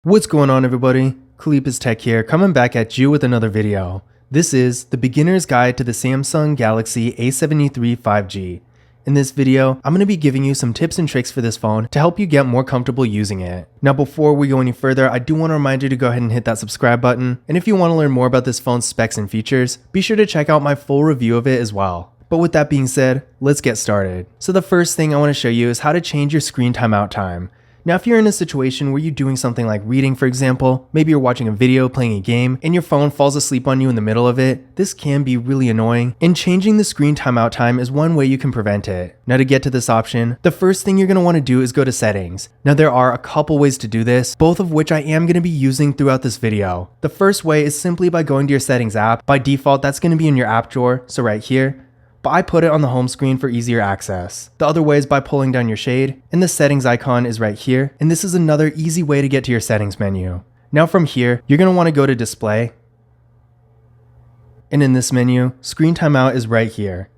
What's going on, everybody? Khaleep's Tech here, coming back at you with another video. This is the beginner's guide to the Samsung Galaxy A73 5G. In this video, I'm going to be giving you some tips and tricks for this phone to help you get more comfortable using it. Now before we go any further, I do want to remind you to go ahead and hit that subscribe button, and if you want to learn more about this phone's specs and features, be sure to check out my full review of it as well. But with that being said, let's get started. So the first thing I want to show you is how to change your screen timeout time. Now if you're in a situation where you're doing something like reading, for example, maybe you're watching a video, playing a game, and your phone falls asleep on you in the middle of it, this can be really annoying, and changing the screen timeout time is one way you can prevent it. Now to get to this option, the first thing you're going to want to do is go to settings. Now there are a couple ways to do this, both of which I am going to be using throughout this video. The first way is simply by going to your settings app. By default, that's going to be in your app drawer, so right here. But I put it on the home screen for easier access. The other way is by pulling down your shade, and the settings icon is right here, and this is another easy way to get to your settings menu. Now from here, you're going to want to go to display, and in this menu, screen timeout is right here.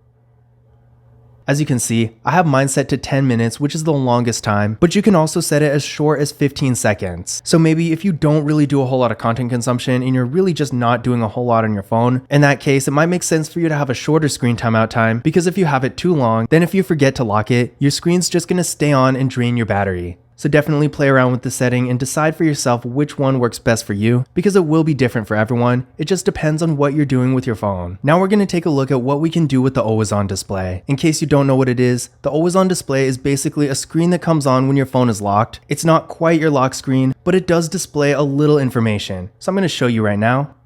As you can see, I have mine set to 10 minutes, which is the longest time, but you can also set it as short as 15 seconds. So maybe if you don't really do a whole lot of content consumption and you're really just not doing a whole lot on your phone, in that case, it might make sense for you to have a shorter screen timeout time, because if you have it too long, then if you forget to lock it, your screen's just going to stay on and drain your battery. So definitely play around with the setting and decide for yourself which one works best for you, because it will be different for everyone. It just depends on what you're doing with your phone. Now we're going to take a look at what we can do with the always on display. In case you don't know what it is, the always on display is basically a screen that comes on when your phone is locked. It's not quite your lock screen, but it does display a little information. So I'm going to show you right now.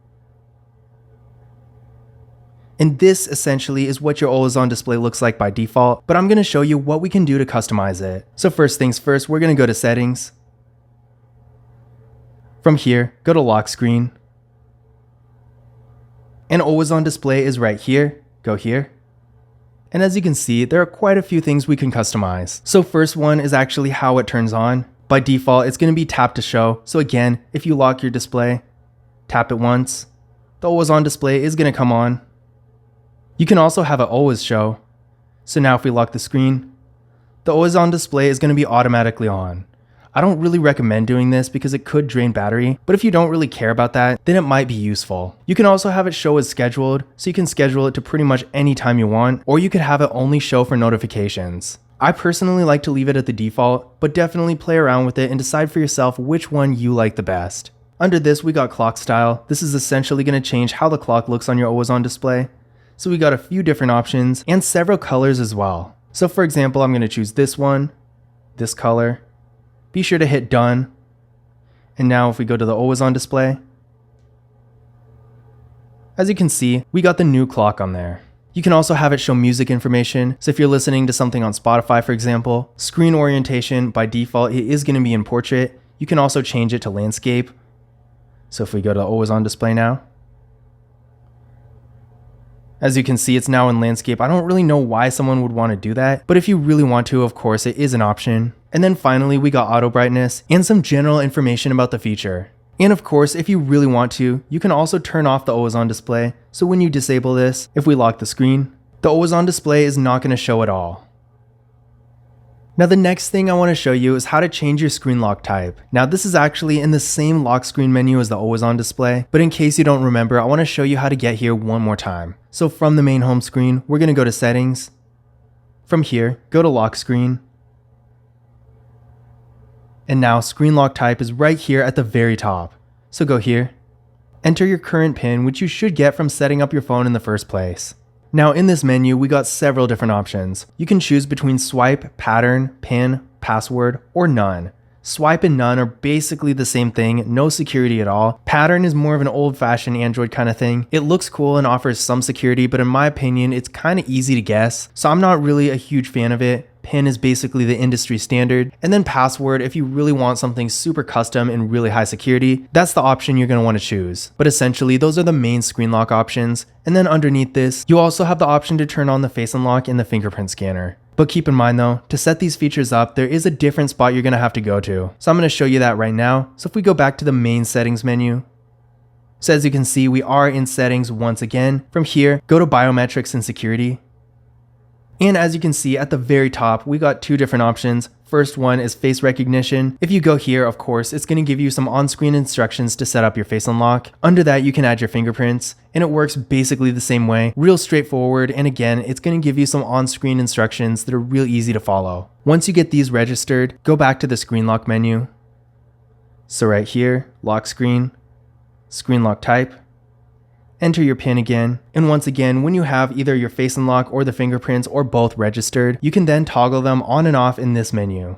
And this essentially is what your always on display looks like by default, but I'm going to show you what we can do to customize it. So first things first, we're going to go to settings. From here, go to lock screen. And always on display is right here. Go here. And as you can see, there are quite a few things we can customize. So first one is actually how it turns on. By default, it's going to be tap to show. So again, if you lock your display, tap it once, the always on display is going to come on. You can also have it always show. So now if we lock the screen, the always on display is going to be automatically on. I don't really recommend doing this because it could drain battery, but if you don't really care about that, then it might be useful. You can also have it show as scheduled, so you can schedule it to pretty much any time you want, or you could have it only show for notifications. I personally like to leave it at the default, but definitely play around with it and decide for yourself which one you like the best. Under this, we got clock style. This is essentially going to change how the clock looks on your always on display. So we got a few different options and several colors as well. So for example, I'm going to choose this one, this color. Be sure to hit done. And now if we go to the always on display, as you can see, we got the new clock on there. You can also have it show music information. So if you're listening to something on Spotify, for example, screen orientation by default, it is going to be in portrait. You can also change it to landscape. So if we go to always on display now, as you can see, it's now in landscape. I don't really know why someone would want to do that, but if you really want to, of course, it is an option. And then finally, we got auto brightness and some general information about the feature. And of course, if you really want to, you can also turn off the always on display. So when you disable this, if we lock the screen, the always on display is not going to show at all. Now the next thing I want to show you is how to change your screen lock type. Now this is actually in the same lock screen menu as the always on display, but in case you don't remember, I want to show you how to get here one more time. So from the main home screen, we're going to go to settings. From here, go to lock screen. And now screen lock type is right here at the very top. So go here, enter your current PIN, which you should get from setting up your phone in the first place. Now in this menu, we got several different options. You can choose between swipe, pattern, pin, password, or none. Swipe and none are basically the same thing, no security at all. Pattern is more of an old-fashioned Android kind of thing. It looks cool and offers some security, but in my opinion, it's kind of easy to guess, so I'm not really a huge fan of it. PIN is basically the industry standard, and then password, if you really want something super custom and really high security, that's the option you're going to want to choose. But essentially, those are the main screen lock options, and then underneath this, you also have the option to turn on the face unlock and the fingerprint scanner. But keep in mind though, to set these features up, there is a different spot you're going to have to go to. So I'm going to show you that right now. So if we go back to the main settings menu, so as you can see, we are in settings once again. From here, go to biometrics and security. And as you can see at the very top, we got two different options, First one is face recognition. If you go here, of course, it's going to give you some on-screen instructions to set up your face unlock. Under that, you can add your fingerprints, and it works basically the same way, real straightforward, and again, it's going to give you some on-screen instructions that are real easy to follow. Once you get these registered, go back to the screen lock menu. So right here, lock screen lock type, enter your PIN again, and once again, when you have either your face unlock or the fingerprints or both registered, you can then toggle them on and off in this menu.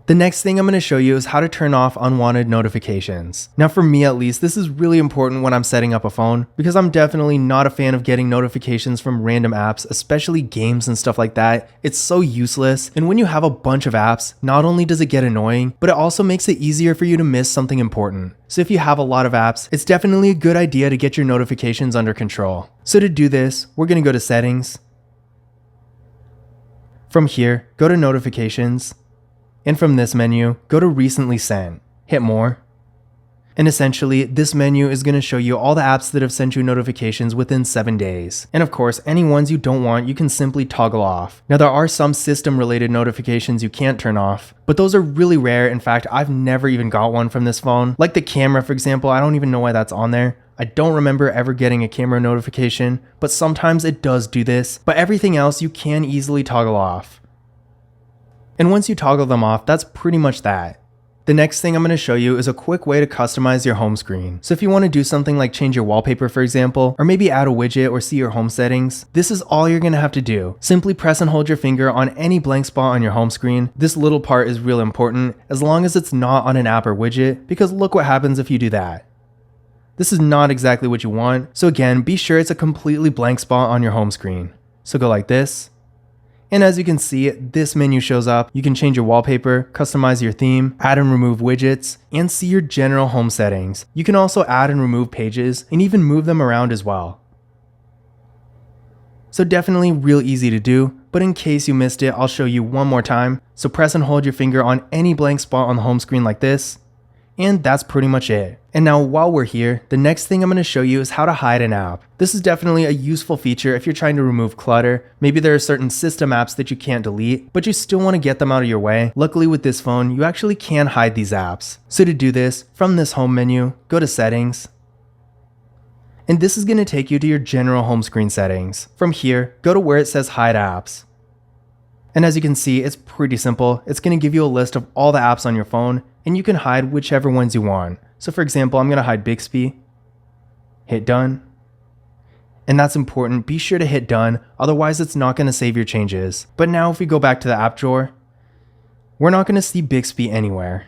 The next thing I'm going to show you is how to turn off unwanted notifications. Now for me at least, this is really important when I'm setting up a phone because I'm definitely not a fan of getting notifications from random apps, especially games and stuff like that. It's so useless, and when you have a bunch of apps, not only does it get annoying, but it also makes it easier for you to miss something important. So if you have a lot of apps, it's definitely a good idea to get your notifications under control. So to do this, we're going to go to settings. From here, go to notifications. And from this menu, go to recently sent, hit more. And essentially, this menu is going to show you all the apps that have sent you notifications within 7 days. And of course, any ones you don't want, you can simply toggle off. Now there are some system related notifications you can't turn off, but those are really rare. In fact, I've never even got one from this phone. Like the camera, for example, I don't even know why that's on there. I don't remember ever getting a camera notification, but sometimes it does do this. But everything else you can easily toggle off. And once you toggle them off, that's pretty much that. The next thing I'm going to show you is a quick way to customize your home screen. So if you want to do something like change your wallpaper, for example, or maybe add a widget or see your home settings, this is all you're going to have to do. Simply press and hold your finger on any blank spot on your home screen. This little part is real important as long as it's not on an app or widget, because look what happens if you do that. This is not exactly what you want. So again, be sure it's a completely blank spot on your home screen. So go like this. And as you can see, this menu shows up. You can change your wallpaper, customize your theme, add and remove widgets, and see your general home settings. You can also add and remove pages and even move them around as well. So definitely real easy to do, but in case you missed it, I'll show you one more time. So press and hold your finger on any blank spot on the home screen like this. And that's pretty much it. And now while we're here, the next thing I'm going to show you is how to hide an app. This is definitely a useful feature if you're trying to remove clutter. Maybe there are certain system apps that you can't delete, but you still want to get them out of your way. Luckily with this phone, you actually can hide these apps. So to do this, from this home menu, go to settings. And this is going to take you to your general home screen settings. From here, go to where it says hide apps. And as you can see, it's pretty simple. It's going to give you a list of all the apps on your phone, and you can hide whichever ones you want. So for example, I'm going to hide Bixby. Hit done. And that's important. Be sure to hit done, otherwise it's not going to save your changes. But now if we go back to the app drawer, we're not going to see Bixby anywhere.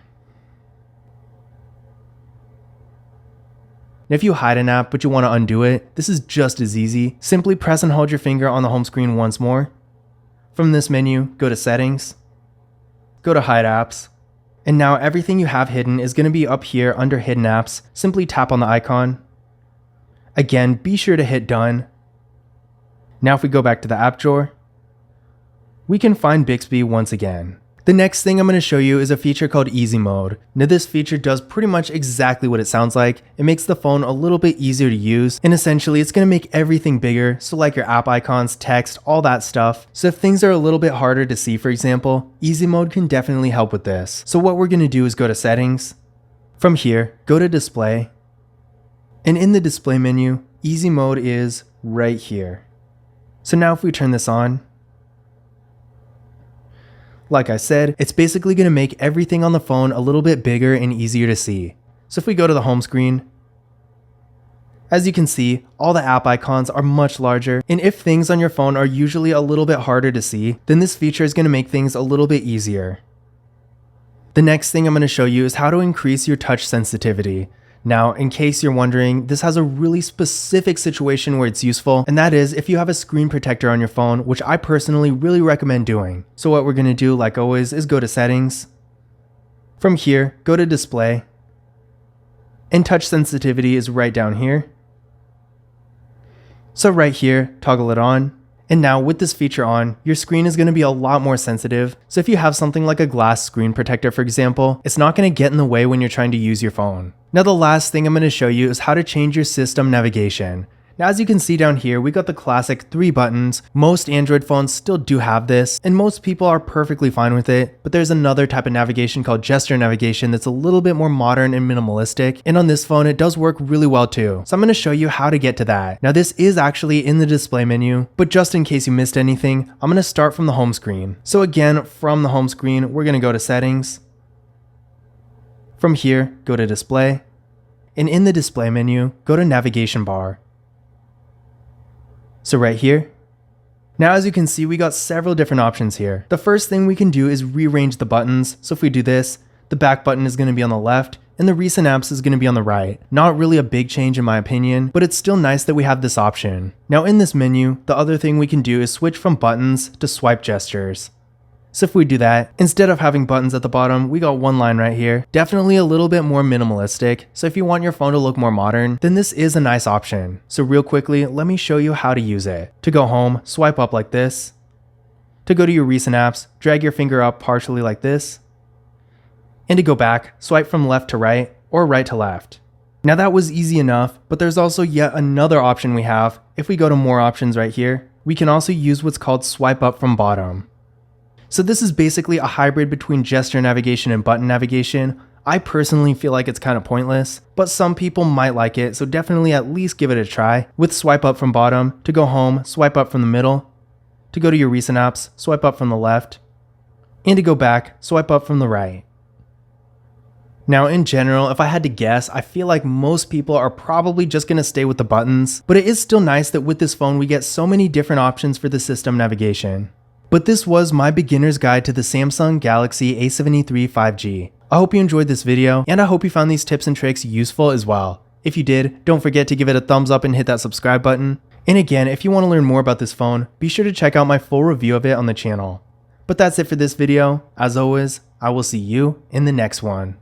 If you hide an app but you want to undo it, this is just as easy. Simply press and hold your finger on the home screen once more. From this menu, go to settings, go to hide apps, and now everything you have hidden is going to be up here under hidden apps. Simply tap on the icon. Again, be sure to hit done. Now if we go back to the app drawer, we can find Bixby once again. The next thing I'm going to show you is a feature called Easy Mode. Now this feature does pretty much exactly what it sounds like. It makes the phone a little bit easier to use, and essentially it's going to make everything bigger, so like your app icons, text, all that stuff. So if things are a little bit harder to see, for example, Easy Mode can definitely help with this. So what we're going to do is go to settings. From here, go to display. And in the display menu, Easy Mode is right here. So now if we turn this on, like I said, it's basically going to make everything on the phone a little bit bigger and easier to see. So if we go to the home screen, as you can see, all the app icons are much larger, and if things on your phone are usually a little bit harder to see, then this feature is going to make things a little bit easier. The next thing I'm going to show you is how to increase your touch sensitivity. Now, in case you're wondering, this has a really specific situation where it's useful, and that is if you have a screen protector on your phone, which I personally really recommend doing. So what we're going to do, like always, is go to settings. From here, go to display. And touch sensitivity is right down here. So right here, toggle it on. And now with this feature on, your screen is going to be a lot more sensitive. So if you have something like a glass screen protector, for example, it's not going to get in the way when you're trying to use your phone. Now the last thing I'm going to show you is how to change your system navigation. Now as you can see down here, we got the classic 3 buttons. Most Android phones still do have this, and most people are perfectly fine with it, but there's another type of navigation called gesture navigation that's a little bit more modern and minimalistic, and on this phone it does work really well too. So I'm going to show you how to get to that. Now this is actually in the display menu, but just in case you missed anything, I'm going to start from the home screen. So again, from the home screen, we're going to go to settings. From here, go to display, and in the display menu, go to navigation bar. So right here. Now as you can see, we got several different options here. The first thing we can do is rearrange the buttons. So if we do this, the back button is going to be on the left and the recent apps is going to be on the right. Not really a big change in my opinion, but it's still nice that we have this option. Now in this menu, the other thing we can do is switch from buttons to swipe gestures. So if we do that, instead of having buttons at the bottom, we got one line right here. Definitely a little bit more minimalistic. So if you want your phone to look more modern, then this is a nice option. So real quickly, let me show you how to use it. To go home, swipe up like this. To go to your recent apps, drag your finger up partially like this. And to go back, swipe from left to right or right to left. Now that was easy enough, but there's also yet another option we have. If we go to more options right here, we can also use what's called swipe up from bottom. So this is basically a hybrid between gesture navigation and button navigation. I personally feel like it's kind of pointless, but some people might like it, so definitely at least give it a try. With swipe up from bottom, to go home, swipe up from the middle. To go to your recent apps, swipe up from the left. And to go back, swipe up from the right. Now in general, if I had to guess, I feel like most people are probably just going to stay with the buttons, but it is still nice that with this phone we get so many different options for the system navigation. But this was my beginner's guide to the Samsung Galaxy A73 5G. I hope you enjoyed this video, and I hope you found these tips and tricks useful as well. If you did, don't forget to give it a thumbs up and hit that subscribe button. And again, if you want to learn more about this phone, be sure to check out my full review of it on the channel. But that's it for this video. As always, I will see you in the next one.